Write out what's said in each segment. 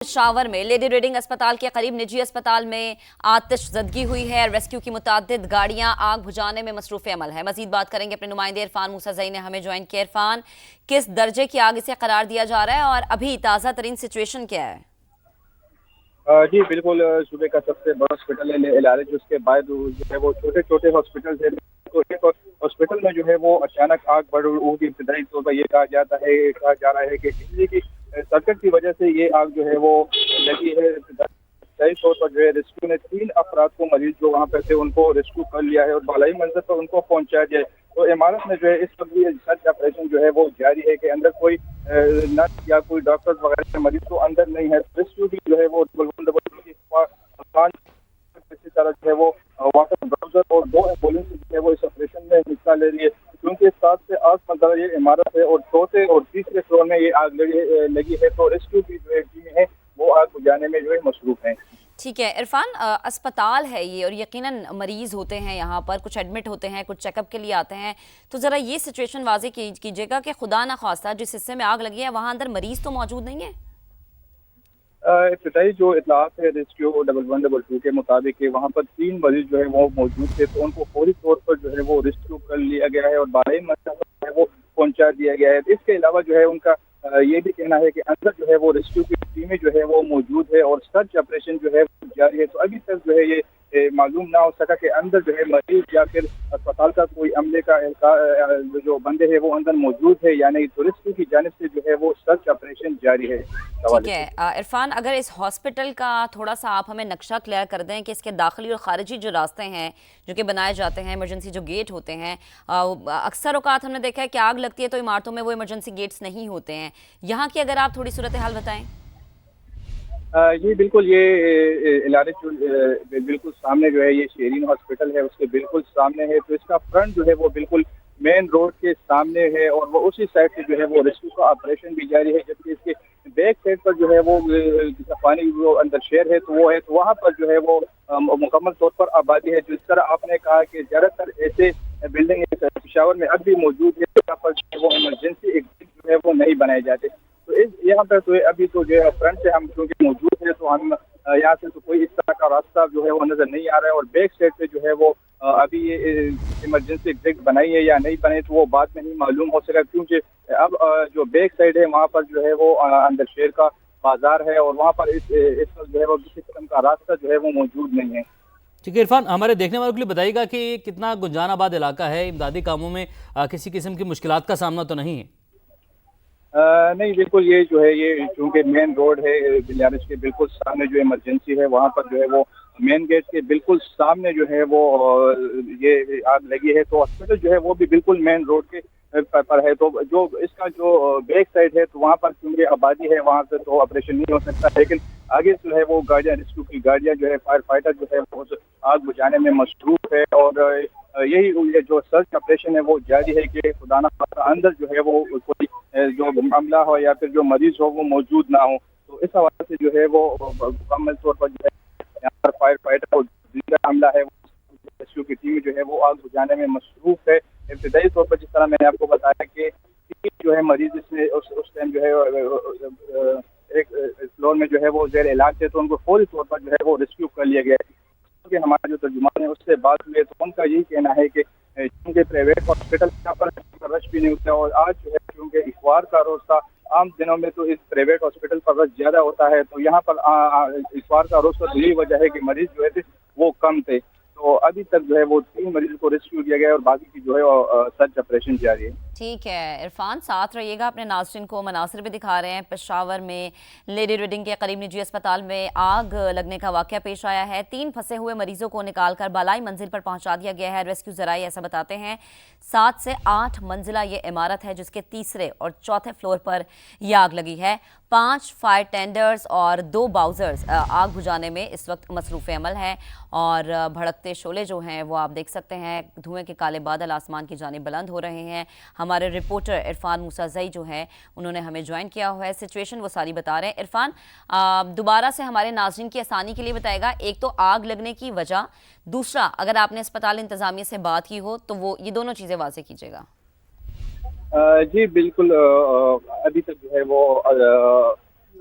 पेशावर में lady reading अस्पताल के करीब निजी अस्पताल में आतिशज़दगी हुई है। रेस्क्यू की मुतादिद गाड़ियां आग बुझाने में मसरूफ़ अमल है। मजीद बात करेंगे अपने नुमाइंदे इरफान मूसाज़ई ने हमें ज्वाइन किया। इरफान, किस दर्जे की आग इसे करार दिया जा रहा है और अभी ताज़ा तरीन सिचुएशन क्या है? जी बिल्कुल, सूबे का सबसे बड़ा हॉस्पिटल है इलाज, उसके बाद जो है वो छोटे छोटे हॉस्पिटल है। तो एक हॉस्पिटल में जो है वो अचानक आग बढ़ उठी। इब्तदाई तौर पर ये कहा जा रहा है कि बिजली की सर्किट की वजह से ये आग जो है वो लगी है। इब्तदाई तौर पर जो है रेस्क्यू ने 3 अफराद को, मरीज जो वहाँ पे थे, उनको रेस्क्यू कर लिया है और बालाई मंजिल पर उनको पहुँचाया गया है। तो इमारत में जो है इस वक्त भी सर्च ऑपरेशन जो है वो जारी है कि अंदर कोई नर्स या कोई डॉक्टर वगैरह मरीज तो अंदर नहीं है। रेस्क्यू भी जो है वो इसी तरह जो है वो वाटर ब्राउजर और 2 एम्बुलेंस जो है वो इस ऑपरेशन में हिस्सा ले रही है, क्योंकि 7 से 8 मंजिला ये इमारत है और चौथे और तीसरे फ्लोर में ये आग लगी है। तो रेस्क्यू की जो टीम है वो आग बुझाने में जो है मसरूफ है। ठीक है इरफान, अस्पताल है ये और यकीनन मरीज होते हैं यहाँ पर, कुछ एडमिट होते हैं, कुछ चेकअप के लिए आते हैं। तो ज़रा ये सिचुएशन वाज़ेह कीजिएगा कि खुदा ना खास्ता जिस हिस्से में आग लगी है वहाँ अंदर मरीज तो मौजूद नहीं है? इब्तदाई जो इतलात है रेस्क्यू 1122 के मुताबिक कि वहाँ पर 3 मरीज जो है वो मौजूद थे, तो उनको फौरी तौर पर जो है वो रेस्क्यू कर लिया गया है और 12 मंजिल जो है वो पहुँचा दिया गया है। इसके अलावा जो है उनका ये भी कहना है कि अंदर जो है वो रेस्क्यू की टीमें जो है वो मौजूद है और सर्च ऑपरेशन जो है वो जारी है। तो अभी तक जो है ये मालूम ना हो सका कि अंदर जो है मरीज या फिर अस्पताल का कोई अमले का जो बंदे हैं वो अंदर मौजूद है या नहीं। तो रेस्क्यू की जानिब से जो है वो सर्च ऑपरेशन जारी है। ठीक है इरफान, अगर इस हॉस्पिटल का थोड़ा सा आप हमें नक्शा क्लियर कर दें कि इसके दाखिली और खारिजी जो रास्ते हैं जो कि बनाए जाते हैं, इमरजेंसी जो गेट होते हैं, अक्सर औकात हमने देखा है कि आग लगती है तो इमारतों में वो इमरजेंसी गेट्स नहीं होते हैं। यहाँ की अगर आप थोड़ी सूरत हाल बताएं। जी बिल्कुल, ये इलाज बिल्कुल सामने जो है ये शेरीन हॉस्पिटल है, उसके बिल्कुल सामने है। तो इसका फ्रंट जो है वो बिल्कुल मेन रोड के सामने है और वो उसी साइड से जो है वो रेस्क्यू का ऑपरेशन भी जारी है। जबकि इसके बैक साइड पर जो है वो पानी जो अंदर शहर है तो वो है, तो वहाँ पर जो है वो मुकम्मल तौर पर आबादी है। जिस तरह आपने कहा कि ज़्यादातर ऐसे बिल्डिंग पेशावर में अब भी मौजूद है जहाँ पर वो इमरजेंसी एग्जिट जो है वो नहीं बनाए जाते। तो इस यहाँ पर तो अभी तो जो है फ्रंट से हम क्योंकि मौजूद है तो हम यहाँ से तो कोई इस तरह का रास्ता जो है वो नजर नहीं आ रहा है। और बैक साइड पे जो है वो अभी ये इमरजेंसी एग्जिट बनाई है या नहीं बनाई तो वो बाद में नहीं मालूम हो सका, क्योंकि अब जो बैक साइड है वहाँ पर जो है वो अंदर शहर का बाजार है और वहाँ पर इस वक्त जो है वो किसी किस्म का रास्ता जो है वो मौजूद नहीं है। ठीक है इरफान, हमारे देखने वालों के लिए बताइएगा कि कितना गुंजान आबाद इलाका है, इमदादी कामों में किसी किस्म की मुश्किलात का सामना तो नहीं है? नहीं बिल्कुल, ये जो है ये चूँकि मेन रोड है बिलियारिश के बिल्कुल सामने जो इमरजेंसी है वहाँ पर जो है वो मेन गेट के बिल्कुल सामने जो है वो ये आग लगी है। तो हॉस्पिटल जो है वो भी बिल्कुल मेन रोड के पर है। तो जो इसका जो बैक साइड है तो वहाँ पर क्योंकि आबादी है वहाँ से तो ऑपरेशन नहीं हो सकता, लेकिन आगे जो है वो गाड़ियाँ, रेस्क्यू की गाड़ियाँ जो है, फायर फाइटर जो है वो आग बुझाने में मसरूफ है। और यही जो सर्च ऑपरेशन है वो जारी है कि खुदा ना खास्ता अंदर जो है वो कोई जो मामला हो या फिर जो मरीज हो वो मौजूद ना हो। तो इस हवाले से जो है वो मुकम्मल तौर पर जो है यहाँ पर फायर फाइटर और दूसरा हमला है रेस्क्यू की टीम जो है वो आग बुझाने में मसरूफ है। इब्तदाई तौर पर जिस तरह मैंने आपको बताया कि जो है मरीज इसमें उस टाइम जो है एक फ्लोर में जो है वो जेर इलाज थे, तो उनको फौरी तौर पर जो है वो रेस्क्यू कर लिया गया है। कि हमारा जो तर्जुमान है उससे बात हुई तो उनका यही कहना है कि क्योंकि प्राइवेट हॉस्पिटल यहाँ पर रश भी नहीं होता और आज जो है क्योंकि इतवार का रोज था, आम दिनों में तो इस प्राइवेट हॉस्पिटल पर रश ज्यादा होता है, तो यहाँ पर इतवार का रोज तो यही वजह है कि मरीज जो है वो कम थे। तो अभी तक जो है वो 3 मरीज को रेस्क्यू किया गया और बाकी की जो है सर्च ऑपरेशन जारी है। ठीक है इरफान, साथ रहिएगा, अपने नाज़रीन को मनासिर भी दिखा रहे हैं। पेशावर में लेडी रीडिंग के करीब निजी अस्पताल में आग लगने का वाक़या पेश आया है। 3 फंसे हुए मरीजों को निकालकर बालाई मंजिल पर पहुंचा दिया गया है। रेस्क्यू ज़राए ऐसा बताते हैं 7 से 8 मंजिला ये इमारत है जिसके तीसरे और चौथे फ्लोर पर यह आग लगी है। 5 फायर टेंडर्स और 2 बाउजर्स आग बुझाने में इस वक्त मसरूफ़ अमल हैं और भड़कते शोले जो हैं वो आप देख सकते हैं, धुएं के काले बादल आसमान की जानिब बुलंद हो रहे हैं। हमारे रिपोर्टर इरफान मूसाज़ई जो है उन्होंने हमें ज्वाइन किया हुआ है, सिचुएशन वो सारी बता रहे हैं। इरफान, दोबारा से हमारे नाज़रीन की आसानी के लिए बताएगा, एक तो आग लगने की वजह, दूसरा अगर आपने अस्पताल इंतज़ामिया से बात की हो तो वो ये दोनों चीज़ें वाज़ेह कीजिएगा। जी बिल्कुल, अभी तक जो है वो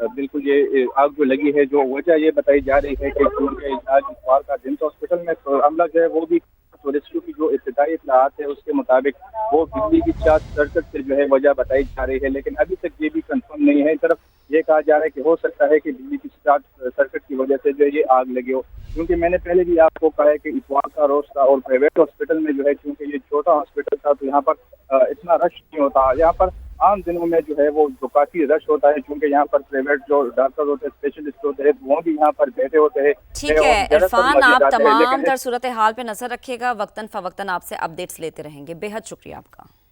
बिल्कुल ये आग जो लगी है, जो वजह ये बताई जा रही है कि क्योंकि आज इतवार का दिन, तो हॉस्पिटल में अमला जो है वो भी तो रेस्क्यू की जो इब्तदाई इत्तलात है उसके मुताबिक वो बिजली की शॉर्ट सर्किट से जो है वजह बताई जा रही है, लेकिन अभी तक ये भी कंफर्म नहीं है। एक तरफ ये कहा जा रहा है कि हो सकता है कि बिजली की शॉर्ट सर्किट की वजह से जो है ये आग लगी हो, क्योंकि मैंने पहले भी आपको कहा है कि इतवार का रोज था और प्राइवेट हॉस्पिटल में जो है क्योंकि ये छोटा हॉस्पिटल था तो यहाँ पर इतना रश नहीं होता। यहाँ पर आम दिनों में जो है वो जो काफी रश होता है, क्योंकि यहाँ पर प्राइवेट जो डॉक्टर होते हैं, स्पेशलिस्ट होते हैं, वो भी यहाँ पर बैठे होते हैं। ठीक है इरफान, आप तमाम तर सूरत हाल पे नजर रखिएगा, वक्तन फवक्तन आपसे अपडेट्स लेते रहेंगे। बेहद शुक्रिया आपका।